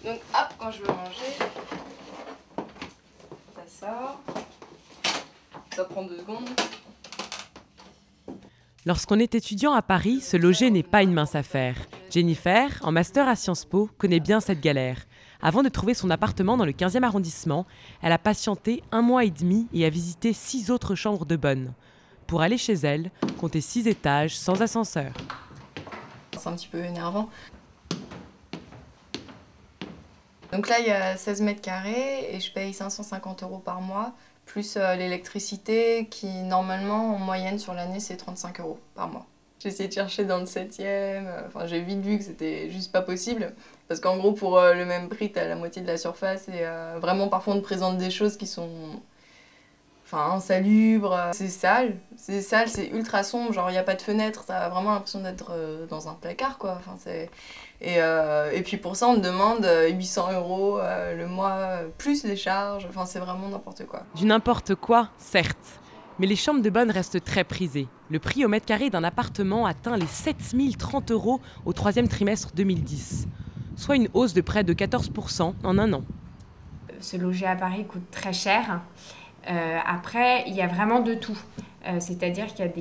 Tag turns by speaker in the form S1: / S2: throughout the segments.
S1: Donc hop, quand je veux manger, ça sort. Ça prend 2 secondes.
S2: Lorsqu'on est étudiant à Paris, se loger n'est pas une mince affaire. Jennifer, en master à Sciences Po, connaît bien cette galère. Avant de trouver son appartement dans le 15e arrondissement, elle a patienté 1 mois et demi et a visité 6 autres chambres de bonne. Pour aller chez elle, compter 6 étages sans ascenseur.
S1: C'est un petit peu énervant. Donc là, il y a 16 mètres carrés et je paye 550 € par mois, plus l'électricité qui, normalement, en moyenne sur l'année, c'est 35 € par mois. J'ai essayé de chercher dans le 7e, enfin j'ai vite vu que c'était juste pas possible. Parce qu'en gros, pour le même prix, t'as la moitié de la surface et vraiment, parfois, on te présente des choses qui sont insalubres. C'est sale, c'est ultra sombre, genre il n'y a pas de fenêtre, t'as vraiment l'impression d'être dans un placard, quoi. Et puis pour ça, on te demande 800 € le mois, plus les charges, enfin c'est vraiment n'importe quoi.
S2: Du n'importe quoi, certes. Mais les chambres de bonne restent très prisées. Le prix au mètre carré d'un appartement atteint les 7 030 € au 3e trimestre 2010, soit une hausse de près de 14% en 1 an.
S3: Se loger à Paris coûte très cher. Après, il y a vraiment de tout. C'est-à-dire qu'il y a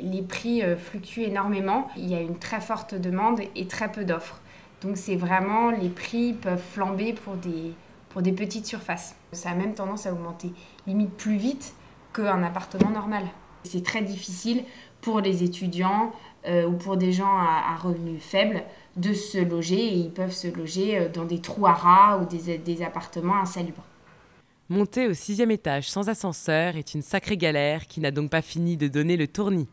S3: les prix fluctuent énormément. Il y a une très forte demande et très peu d'offres. Donc c'est vraiment, les prix peuvent flamber pour des petites surfaces. Ça a même tendance à augmenter, limite plus vite qu'un appartement normal. C'est très difficile pour les étudiants ou pour des gens à revenus faibles de se loger, et ils peuvent se loger dans des trous à rats ou des appartements insalubres.
S2: Monter au 6e étage sans ascenseur est une sacrée galère qui n'a donc pas fini de donner le tournis.